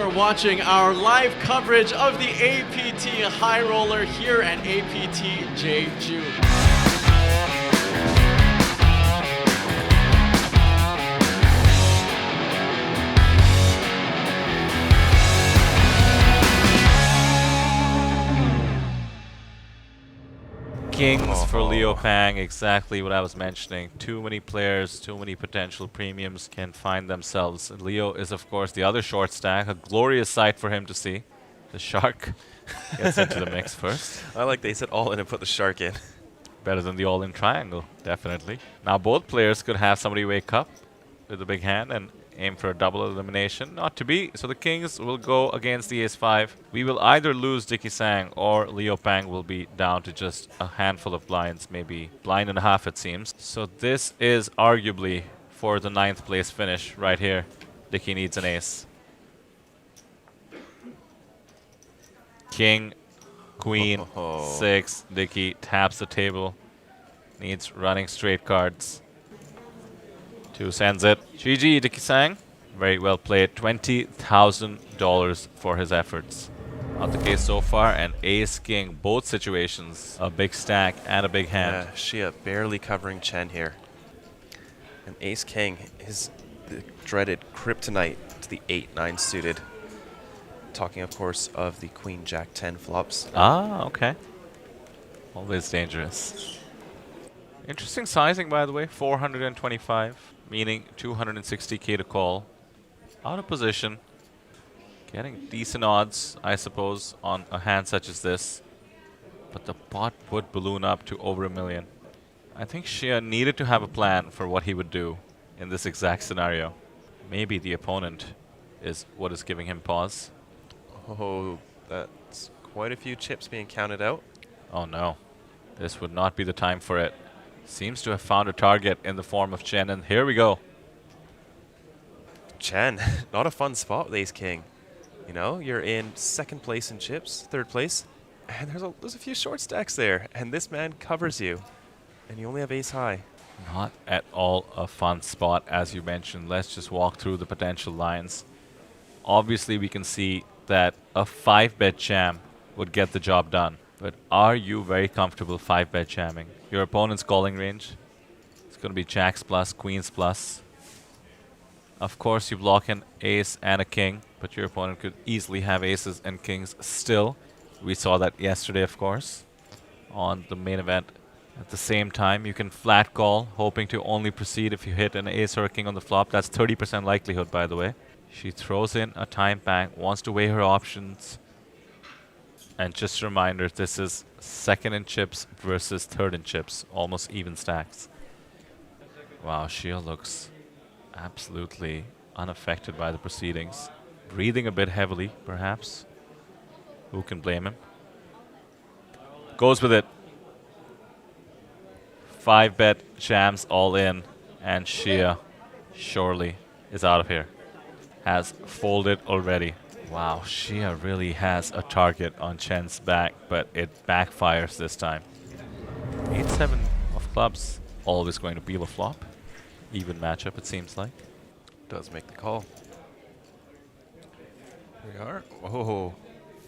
are watching our live coverage of the APT High Roller here at APT Jeju. Kings for Leo Pang, exactly what I was mentioning. Too many players, too many potential premiums can find themselves. Leo is, of course, the other short stack. A glorious sight for him to see. The shark gets into the mix first. I like they said all in and put the shark in. Better than the all-in triangle, definitely. Now both players could have somebody wake up with a big hand and aim for a double elimination. Not to be. So the Kings will go against the Ace-5. We will either lose Dicky Tsang or Leo Pang will be down to just a handful of blinds, maybe blind and a half it seems. So this is arguably for the 9th place finish right here. Dicky needs an ace. King, Queen, 6. Dicky taps the table. Needs running straight cards. 2 sends it. GG, Dicky Tsang. Very well played. $20,000 for his efforts. Not the case so far. And Ace King, both situations. A big stack and a big hand. Yeah, Shia barely covering Chen here. And Ace King is the dreaded kryptonite to the 8-9 suited. Talking, of course, of the Queen Jack 10 flops. Ah, okay. Always dangerous. Interesting sizing, by the way. 425. Meaning 260k to call. Out of position. Getting decent odds, I suppose, on a hand such as this. But the pot would balloon up to over $1 million. I think Shia needed to have a plan for what he would do in this exact scenario. Maybe the opponent is what is giving him pause. Oh, that's quite a few chips being counted out. Oh no. This would not be the time for it. Seems to have found a target in the form of Chen, and here we go. Chen, not a fun spot with Ace King. You know, you're in 2nd place in chips, 3rd place, and there's a few short stacks there, and this man covers you, and you only have ace high. Not at all a fun spot, as you mentioned. Let's just walk through the potential lines. Obviously, we can see that a 5-bet jam would get the job done. But are you very comfortable 5-bet jamming? Your opponent's calling range. It's going to be jacks plus, queens plus. Of course, you block an ace and a king, but your opponent could easily have aces and kings still. We saw that yesterday, of course, on the main event. At the same time, you can flat call, hoping to only proceed if you hit an ace or a king on the flop. That's 30% likelihood, by the way. She throws in a time bank, wants to weigh her options. And just a reminder, this is 2nd in chips versus 3rd in chips. Almost even stacks. Wow, Shia looks absolutely unaffected by the proceedings. Breathing a bit heavily, perhaps. Who can blame him? Goes with it. 5-bet jams all in. And Shia surely is out of here. Has folded already. Wow, Shia really has a target on Chen's back, but it backfires this time. 8-7 of clubs, always going to be a flop. Even matchup, it seems like. Does make the call. Here we are. Oh,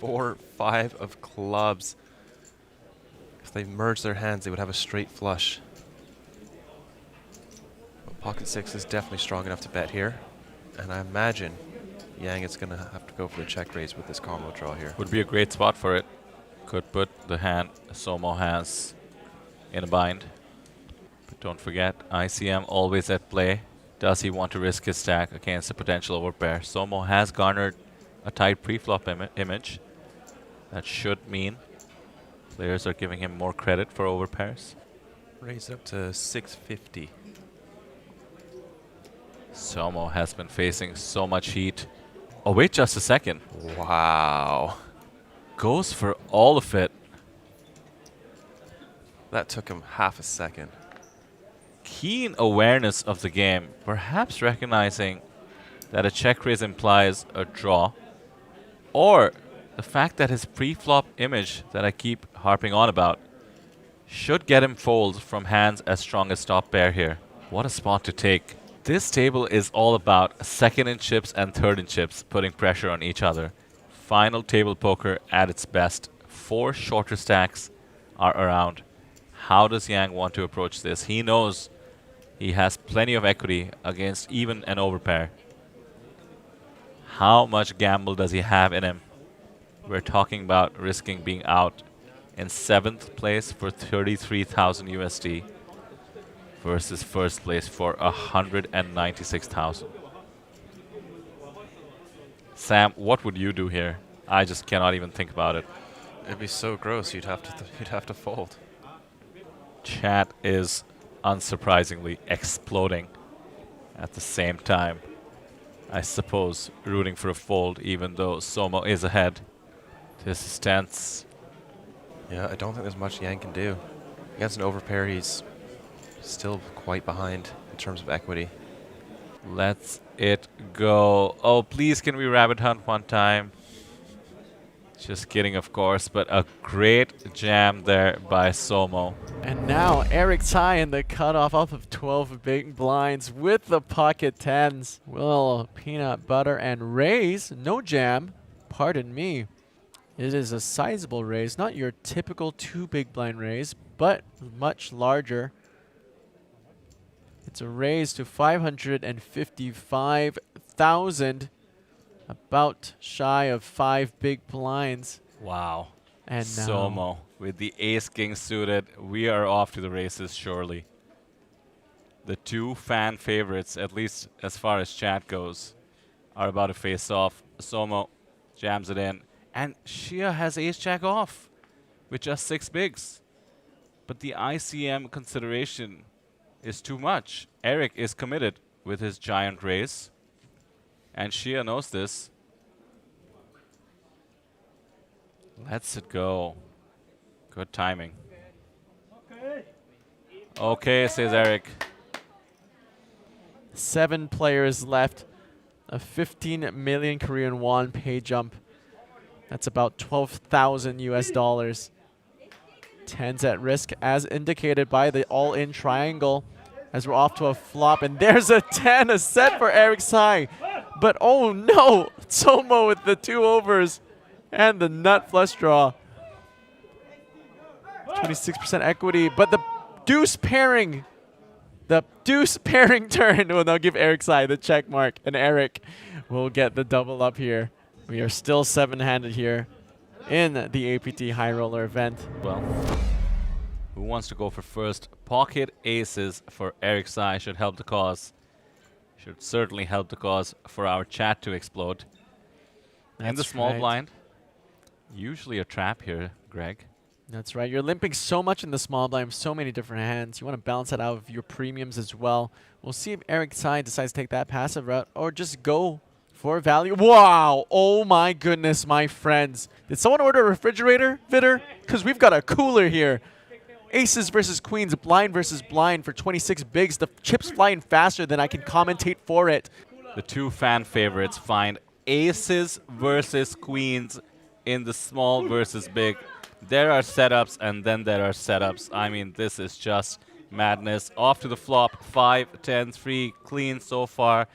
4-5 of clubs. If they merge their hands, they would have a straight flush. But pocket 6 is definitely strong enough to bet here. And I imagine Yang is going to have to go for the check raise with this combo draw here. Would be a great spot for it. Could put the hand Tsoomoo has in a bind. But don't forget, ICM always at play. Does he want to risk his stack against a potential overpair? Tsoomoo has garnered a tight pre-flop image. That should mean players are giving him more credit for overpairs. Raise up to 650. Tsoomoo has been facing so much heat. Oh, wait just a second. Wow. Goes for all of it. That took him half a second. Keen awareness of the game, perhaps recognizing that a check raise implies a draw, or the fact that his pre-flop image that I keep harping on about should get him folds from hands as strong as top pair here. What a spot to take. This table is all about second in chips and third in chips, putting pressure on each other. Final table poker at its best. 4 shorter stacks are around. How does Yang want to approach this? He knows he has plenty of equity against even an overpair. How much gamble does he have in him? We're talking about risking being out in 7th place for 33,000 USD versus first place for 196,000. Sam, what would you do here? I just cannot even think about it. It'd be so gross. You'd have to fold. Chat is unsurprisingly exploding at the same time. I suppose rooting for a fold, even though Tsoomoo is ahead. This is tense. Yeah, I don't think there's much Yang can do. Against an overpair, he's still quite behind in terms of equity. Let's it go. Oh, please, can we rabbit hunt one time? Just kidding, of course, but a great jam there by Tsoomoo. And now Eric Tsai in the cutoff off of 12 big blinds with the pocket tens. Will peanut butter and raise. No jam. Pardon me. It is a sizable raise. Not your typical 2 big blind raise, but much larger. It's a raise to 555,000. About shy of 5 big blinds. Wow. And now Tsoomoo with the ace-king suited. We are off to the races, surely. The 2 fan favorites, at least as far as chat goes, are about to face off. Tsoomoo jams it in. And Shia has ace-jack off with just 6 bigs. But the ICM consideration is too much. Eric is committed with his giant raise. And Shia knows this. Let's it go. Good timing. Okay, says Eric. 7 players left. A 15 million Korean won pay jump. That's about 12,000 US dollars. 10s at risk as indicated by the all-in triangle. As we're off to a flop, and there's a 10, a set for Eric Tsai. But oh no, Tsoomoo with the 2 overs and the nut flush draw. 26% equity, but the deuce pairing turn will now give Eric Tsai the check mark, and Eric will get the double up here. We are still 7-handed here in the APT High Roller event. Well, who wants to go for first? Pocket aces for Eric Tsai should help the cause. Should certainly help the cause for our chat to explode. And the small blind. Usually a trap here, Greg. That's right. You're limping so much in the small blind, so many different hands. You want to balance that out with your premiums as well. We'll see if Eric Tsai decides to take that passive route or just go for value. Wow. Oh my goodness, my friends. Did someone order a refrigerator, Vitter? Because we've got a cooler here. Aces versus queens, blind versus blind for 26 bigs. The chips flying faster than I can commentate for it. The 2 fan favorites find aces versus queens in the small versus big. There are setups and then there are setups. I mean, this is just madness. Off to the flop, 5, 10, 3, clean so far.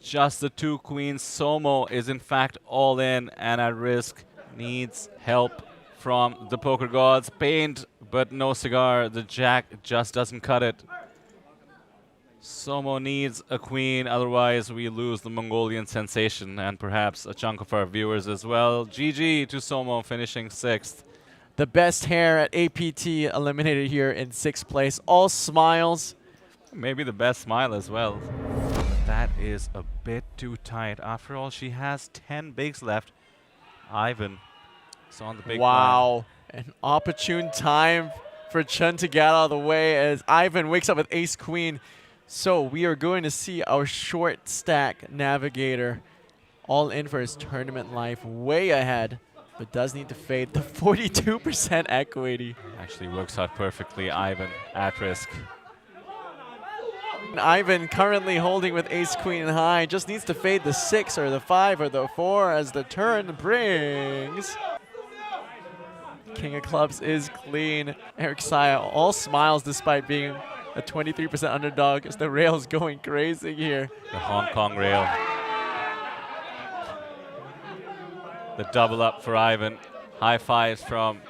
Just the 2 queens. Tsoomoo is in fact all in and at risk. Needs help from the poker gods. Paint, but no cigar. The jack just doesn't cut it. Tsoomoo needs a queen, otherwise we lose the Mongolian sensation and perhaps a chunk of our viewers as well. GG to Tsoomoo, finishing 6th. The best hair at APT eliminated here in 6th place. All smiles. Maybe the best smile as well. That is a bit too tight. After all, she has 10 bigs left. Ivan is on the big Wow. An opportune time for Chen to get out of the way as Ivan wakes up with ace-queen. So we are going to see our short stack navigator all in for his tournament life, way ahead, but does need to fade the 42% equity. Actually works out perfectly. Ivan at risk. And Ivan currently holding with ace-queen high, just needs to fade the 6 or the 5 or the 4 as the turn brings. King of clubs is clean. Eric Tsai all smiles despite being a 23% underdog as the rail's going crazy here. The Hong Kong rail. The double up for Ivan. High fives from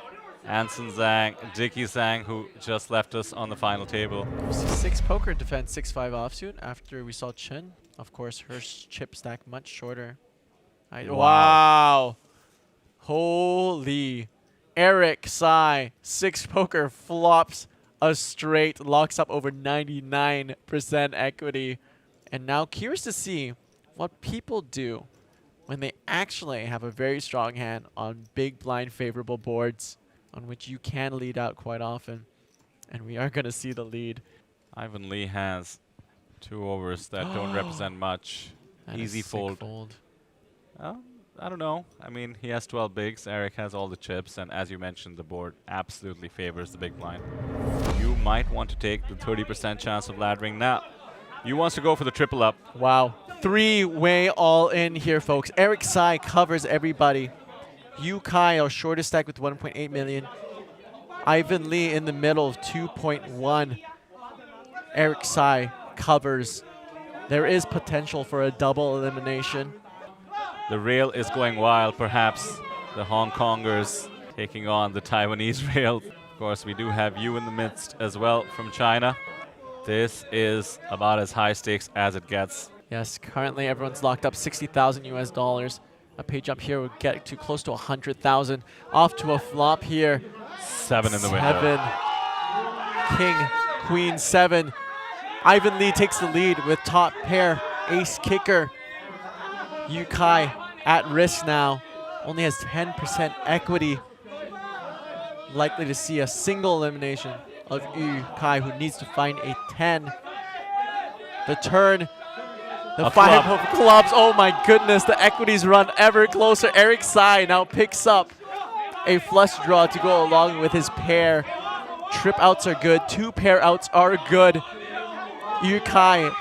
Anson Tsang, Dicky Tsang, who just left us on the final table. C6 poker defense 6-5 offsuit after we saw Chen. Of course, her chip stack much shorter. Wow. Holy. Eric Tsai, 6 poker flops a straight, locks up over 99% equity. And now curious to see what people do when they actually have a very strong hand on big blind favorable boards on which you can lead out quite often. And we are going to see the lead. Ivan Lee has 2 overs that don't represent much. That Easy is sick fold. fold. I don't know. I mean, he has 12 bigs. Eric has all the chips. And as you mentioned, the board absolutely favors the big blind. You might want to take the 30% chance of laddering now. You wants to go for the triple up. Wow. 3-way all in here, folks. Eric Tsai covers everybody. Yu Kai, our shortest stack with 1.8 million. Ivan Lee in the middle of 2.1. Eric Tsai covers. There is potential for a double elimination. The rail is going wild, perhaps. The Hong Kongers taking on the Taiwanese rail. Of course, we do have you in the midst as well from China. This is about as high stakes as it gets. Yes, currently everyone's locked up 60,000 US dollars. A page up here would get to close to 100,000. Off to a flop here. 7 in the window. 7. King, Queen, 7. Ivan Lee takes the lead with top pair, ace kicker. Yu Kai at risk now. Only has 10% equity. Likely to see a single elimination of Yu Kai, who needs to find a 10. The turn. The 5 of clubs. Oh my goodness. The equities run ever closer. Eric Tsai now picks up a flush draw to go along with his pair. Trip outs are good. 2 pair outs are good. Yu Kai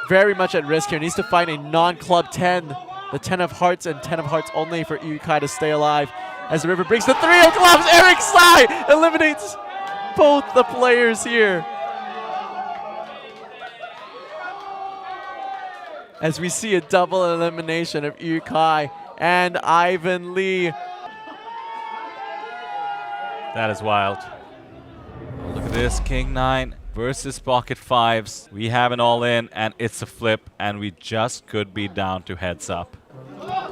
very much at risk here. Needs to find a non-club 10. The 10 of hearts and 10 of hearts only for Yu Kai to stay alive. As the river brings the 3 of clubs, Eric Tsai eliminates both the players here. As we see a double elimination of Yu Kai and Ivan Lee. That is wild. Look at this, King 9 versus Pocket 5s. We have an all-in, and it's a flip, and we just could be down to heads up.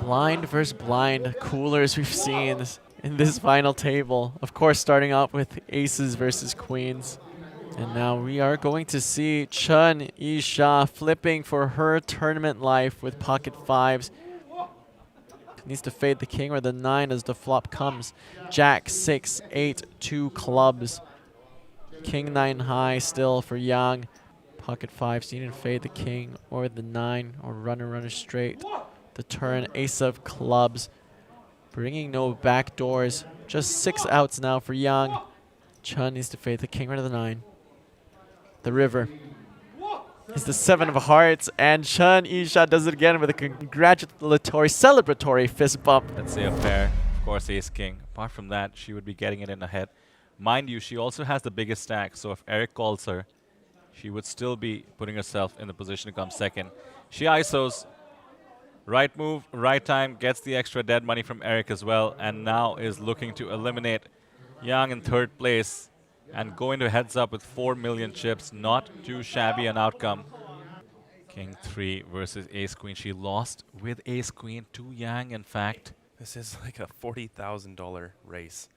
Blind versus blind coolers we've seen in this final table. Of course, starting off with aces versus queens. And now we are going to see Chen Yisha flipping for her tournament life with pocket 5s. Needs to fade the king or the 9 as the flop comes. Jack, 6, 8, 2 clubs. King 9 high still for Yang. Pocket 5s needing to fade the king or the 9 or runner straight. The turn, ace of clubs. Bringing no back doors. Just 6 outs now for Yang. Chen needs to fade the king or the 9. The river is the 7 of hearts, and Chen Yisha does it again with a congratulatory, celebratory fist bump. Let's say a pair. Of course, ace-king. Apart from that, she would be getting it in ahead. Mind you, she also has the biggest stack, so if Eric calls her, she would still be putting herself in the position to come second. She ISOs. Right move, right time, gets the extra dead money from Eric as well, and now is looking to eliminate Yang in 3rd place and go into heads up with 4 million chips. Not too shabby an outcome. King 3 versus Ace Queen. She lost with Ace Queen to Yang, in fact. This is like a $40,000 race.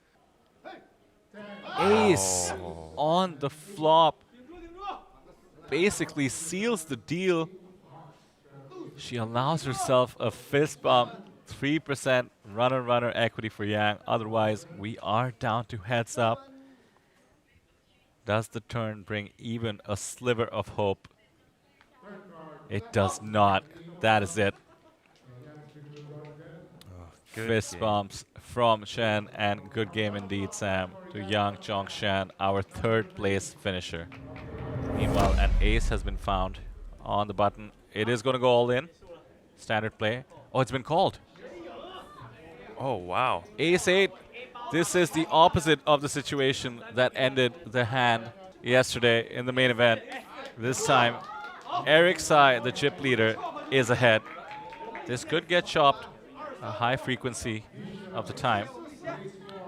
Ace on the flop basically seals the deal. She allows herself a fist bump. 3% runner equity for Yang. Otherwise, we are down to heads up. Does the turn bring even a sliver of hope? It does not. That is it. Fist bumps from Chen, and good game indeed, Sam, to young Chongxian, our 3rd place finisher. Meanwhile, an ace has been found on the button. It is going to go all in. Standard play. Oh, it's been called. Oh, wow. Ace 8. This is the opposite of the situation that ended the hand. yesterday in the main event. This time, Eric Tsai, the chip leader, is ahead. This could get chopped a high frequency of the time.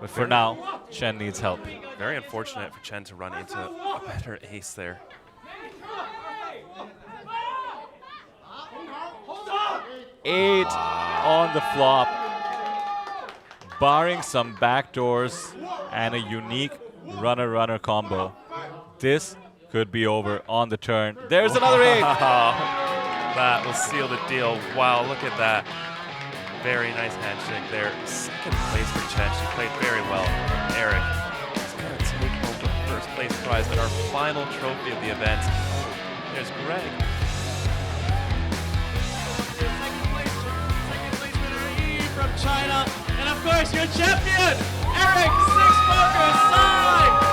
But for now, Chen needs help. Very unfortunate for Chen to run into a better ace there. Eight on the flop. Barring some backdoors and a unique runner-runner combo, this could be over on the turn. There's another eight. That will seal the deal. Wow, look at that. Very nice handshake there. Second place for Chen. She played very well. Eric is going to take home the first place prize, but our final trophy of the event. There's Greg. From China, and of course your champion, Eric Six Poker Tsai!